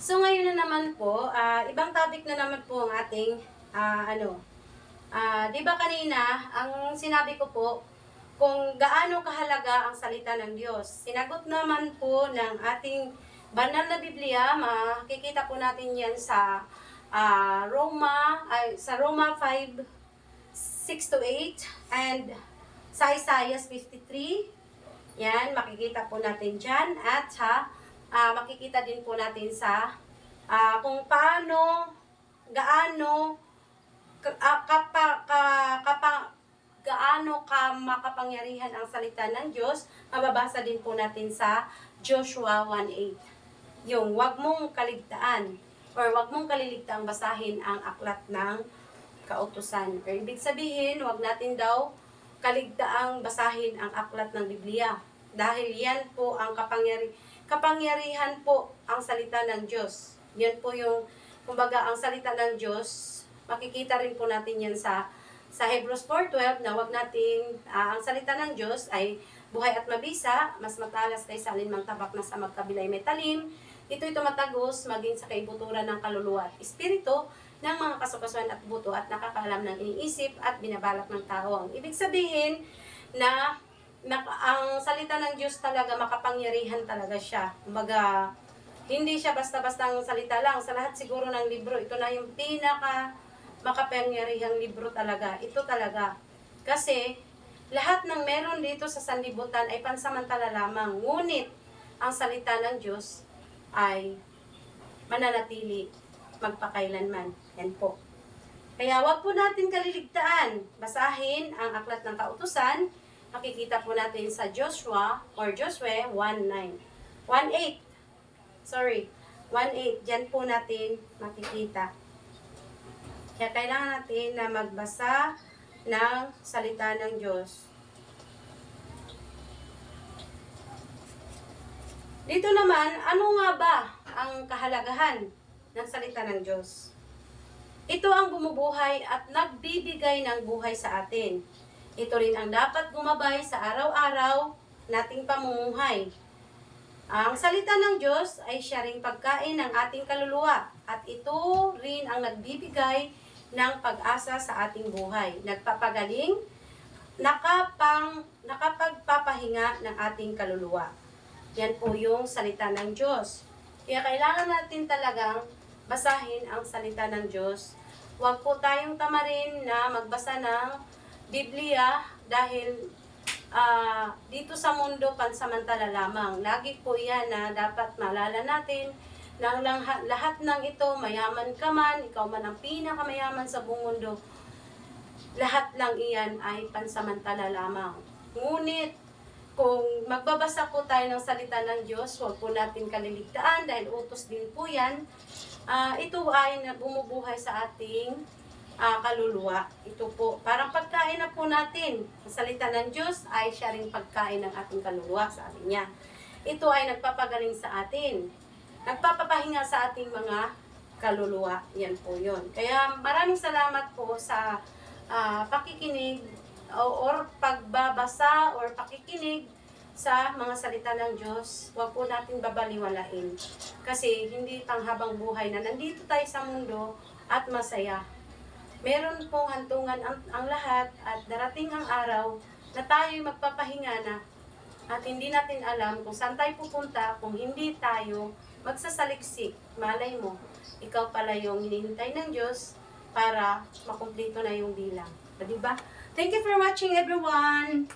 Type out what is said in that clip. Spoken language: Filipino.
So ngayon na naman po, ibang topic na naman po ang ating di ba kanina, ang sinabi ko po, kung gaano kahalaga ang salita ng Diyos. Sinagot naman po ng ating banal na Biblia, makikita po natin yan sa Roma 5, 6 to 8, and sa Isaiah 53. Yan, makikita po natin dyan. At makikita din po natin sa kung paano, gaano, gaano makapangyarihan ang salita ng Diyos, mababasa din po natin sa Joshua 1:8. Yung wag mong kaligtaan or wag mong kaliligtaang basahin ang aklat ng kautusan. Or ibig sabihin, wag natin daw kaligtaang basahin ang aklat ng Biblia. Dahil yan po ang kapangyarihan po ang salita ng Diyos. Yan po yung, kumbaga, ang salita ng Diyos. Makikita rin po natin yan sa Hebrews 4:12 na wag nating, ang salita ng Diyos ay buhay at mabisa, mas matalas kaysa alinmang tabak na sa magkabilay may talim. Ito'y tumatagos maging sa kaibuturan ng kaluluwa at espiritu ng mga kasukasuan at buto at nakakaalam ng iniisip at binabalak ng tao. Ang ibig sabihin na ang salita ng Diyos talaga makapangyarihan talaga siya. Kumbaga, hindi siya basta-bastang salita lang. Sa lahat siguro ng libro, ito na yung pinaka makapangyarihang libro talaga. Ito talaga. Kasi, lahat ng meron dito sa sanlibutan ay pansamantala lamang. Ngunit, ang salita ng Diyos ay mananatili magpakailanman. Yan po. Kaya wag po natin kaliligtaan. Basahin ang aklat ng kautusan. Makikita po natin sa Joshua 1:9. 1:8. Sorry. 1:8. Diyan po natin makikita. Kaya kailangan natin na magbasa ng salita ng Diyos. Dito naman, ano nga ba ang kahalagahan ng salita ng Diyos? Ito ang bumubuhay at nagbibigay ng buhay sa atin. Ito rin ang dapat gumabay sa araw-araw nating pamumuhay. Ang salita ng Diyos ay siya ring pagkain ng ating kaluluwa at ito rin ang nagbibigay ng pag-asa sa ating buhay. Nagpapagaling, nakapagpapahinga ng ating kaluluwa. Yan po yung salita ng Diyos. Kaya kailangan natin talagang basahin ang salita ng Diyos. Huwag po tayong tamarin na magbasa ng Biblia dahil dito sa mundo pansamantala lamang. Lagi po yan na dapat maalala natin na lahat ng ito, mayaman ka man, ikaw man ang pinakamayaman sa buong mundo, lahat lang iyan ay pansamantala lamang. Ngunit, kung magbabasa po tayo ng salita ng Diyos, huwag po natin kaliligtaan dahil utos din po yan. Ito ay bumubuhay sa ating kaluluwa. Ito po, parang pagkain na po natin. Ang salita ng Diyos ay siya ring pagkain ng ating kaluluwa, sabi niya. Ito ay nagpapagaling sa atin. Nagpapapahinga sa ating mga kaluluwa. Yan po yun. Kaya maraming salamat po sa pakikinig or pagbabasa or pakikinig sa mga salita ng Diyos. Huwag po natin babaliwalain. Kasi hindi panghabang buhay na nandito tayo sa mundo at masaya. Meron pong hantungan ang lahat at darating ang araw na tayo'y magpapahinga na at hindi natin alam kung saan tayo pupunta kung hindi tayo magsasaliksik. Malay mo, ikaw pala yung hinihintay ng Diyos para makumpleto na yung bilang. Diba? Thank you for watching, everyone!